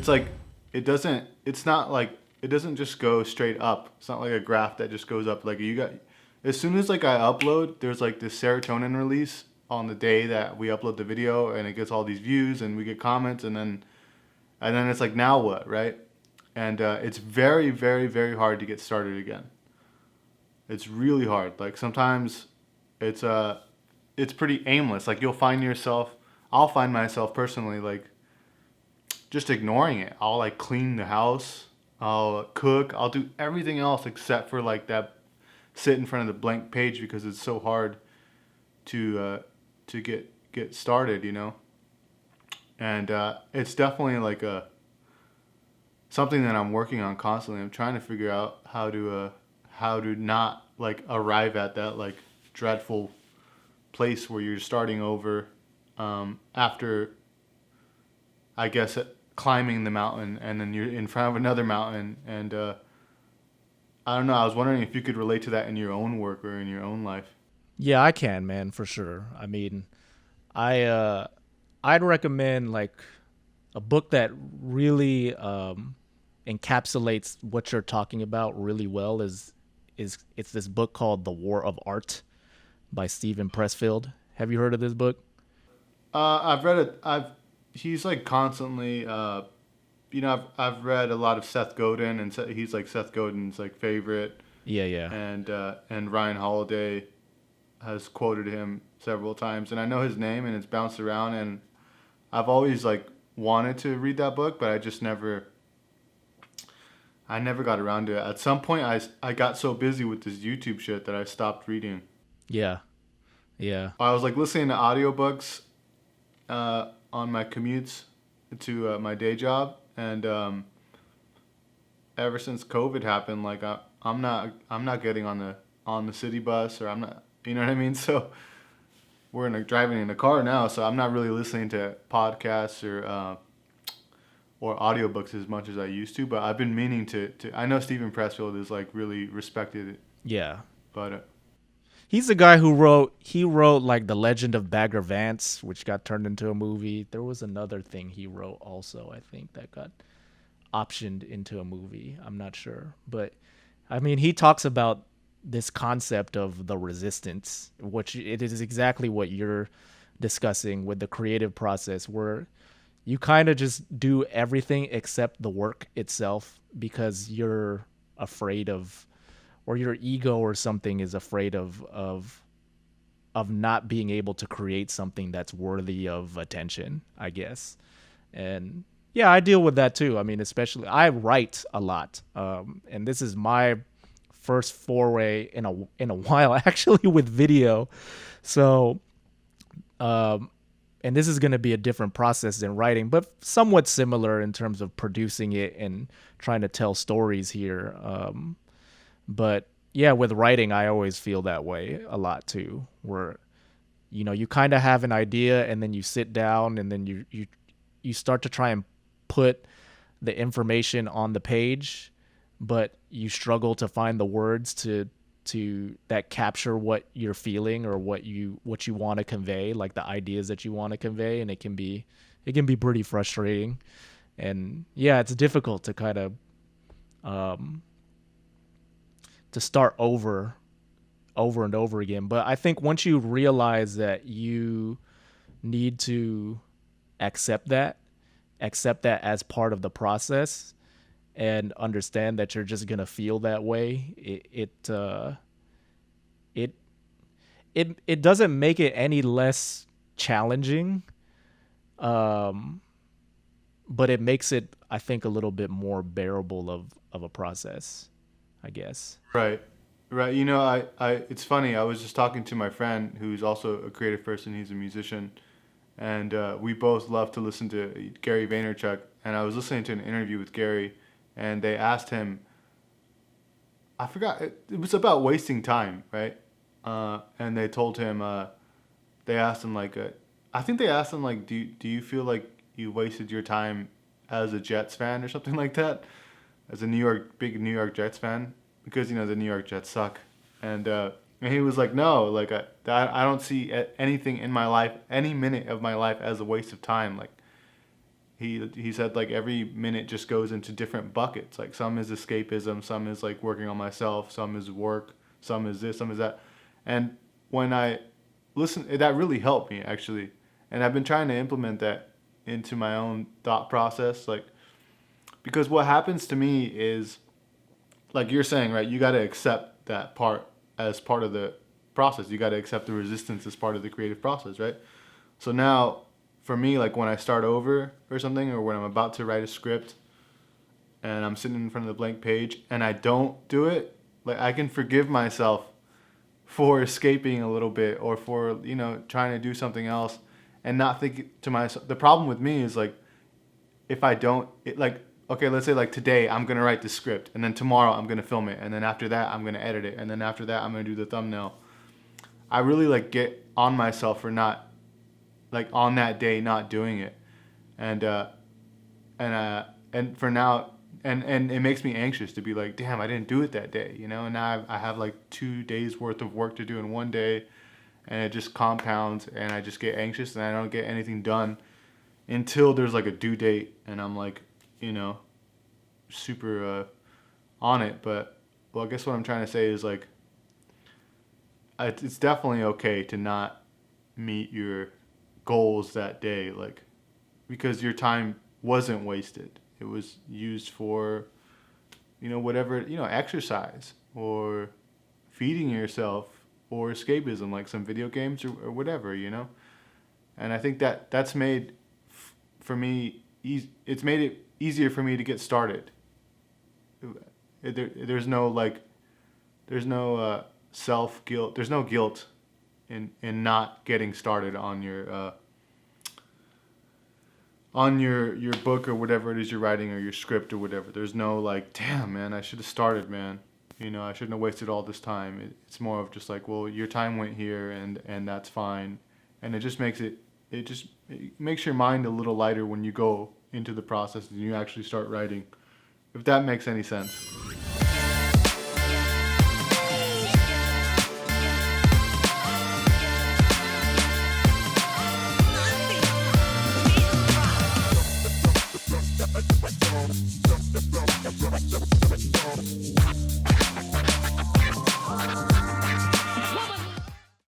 it's like it's not like it doesn't just go straight up. It's not like a graph that just goes up. Like you got as soon as like I upload, there's like this serotonin release on the day that we upload the video, and it gets all these views and we get comments, and then it's like now what, right? And it's very very very hard to get started again. It's really hard. Like sometimes it's it's pretty aimless. Like you'll find yourself, I'll find myself personally like just ignoring it. I'll like clean the house, I'll cook, I'll do everything else except for like that sit in front of the blank page because it's so hard to get started, you know. And it's definitely like a something that I'm working on constantly. I'm trying to figure out how to not like arrive at that like dreadful place where you're starting over after I guess climbing the mountain and then you're in front of another mountain and I don't know. I was wondering if you could relate to that in your own work or in your own life. Yeah, I can, man, for sure. I mean, I'd recommend like a book that really encapsulates what you're talking about really well is it's this book called The War of Art by Steven Pressfield. Have you heard of this book? I've read it. He's like constantly. I've read a lot of Seth Godin, and he's like Seth Godin's like favorite, Yeah, yeah. and Ryan Holiday has quoted him several times, and I know his name, and it's bounced around, and I've always like wanted to read that book, but I never got around to it. At some point, I got so busy with this YouTube shit that I stopped reading. Yeah. Yeah. I was like listening to audiobooks on my commutes to my day job, and ever since COVID happened, like I'm not getting on the city bus, or I'm not, you know what I mean. So we're driving in a car now, so I'm not really listening to podcasts or audiobooks as much as I used to. But I've been meaning to. I know Steven Pressfield is like really respected, Yeah. but He's the guy who wrote like The Legend of Bagger Vance, which got turned into a movie. There was another thing he wrote also, I think, that got optioned into a movie. I'm not sure. But I mean, he talks about this concept of the resistance, which it is exactly what you're discussing with the creative process, where you kind of just do everything except the work itself because you're afraid of, or your ego or something is afraid of not being able to create something that's worthy of attention, I guess. And yeah, I deal with that too. I mean, especially I write a lot, and this is my first foray in a while actually with video. So, and this is going to be a different process than writing, but somewhat similar in terms of producing it and trying to tell stories here. But yeah, with writing, I always feel that way a lot too, where, you know, you kind of have an idea and then you sit down and then you start to try and put the information on the page, but you struggle to find the words to that capture what you're feeling or what you want to convey, like the ideas that you want to convey, and it can be pretty frustrating. And yeah, it's difficult to kind of to start over and over again. But I think once you realize that you need to accept that as part of the process and understand that you're just going to feel that way, it doesn't make it any less challenging. But it makes it, I think, a little bit more bearable of a process, I guess. right, right. You know, it's funny. I was just talking to my friend who's also a creative person. He's a musician, and we both love to listen to Gary Vaynerchuk. And I was listening to an interview with Gary, and they asked him. I forgot. It was about wasting time, right? And they told him. They asked him like, I think they asked him like, do you feel like you wasted your time as a Jets fan or something like that, as a big New York Jets fan, because you know the New York Jets suck, and he was like, no, like I don't see anything in my life, any minute of my life, as a waste of time. Like he said like every minute just goes into different buckets. Like some is escapism, some is like working on myself, some is work, some is this, some is that. And when I listen, that really helped me actually. And I've been trying to implement that into my own thought process, like because what happens to me is like you're saying, right? You got to accept that part as part of the process. You got to accept the resistance as part of the creative process, right? So now, for me, like when I start over or something, or when I'm about to write a script, and I'm sitting in front of the blank page, and I don't do it, like I can forgive myself for escaping a little bit, or for trying to do something else, and not think to myself. The problem with me is like if I don't, like, okay, let's say like today I'm gonna write the script, and then tomorrow I'm gonna film it, and then after that I'm gonna edit it, and then after that I'm gonna do the thumbnail. I really like get on myself for not, like on that day not doing it, and and for now, and it makes me anxious to be like, damn, I didn't do it that day, and now I have like 2 days worth of work to do in one day, and it just compounds, and I just get anxious, and I don't get anything done until there's like a due date, and I'm like, super on it. But well, I guess what I'm trying to say is like it's definitely okay to not meet your goals that day, like because your time wasn't wasted. It was used for whatever, exercise or feeding yourself or escapism, like some video games or whatever, and I think that's made for me it's made it easier for me to get started. There's no like, there's no self guilt. There's no guilt in not getting started on your book or whatever it is you're writing, or your script or whatever. There's no like, damn man, I should have started, man. I shouldn't have wasted all this time. It's more of just like, well, your time went here, and that's fine, and it makes your mind a little lighter when you go into the process and you actually start writing. If that makes any sense.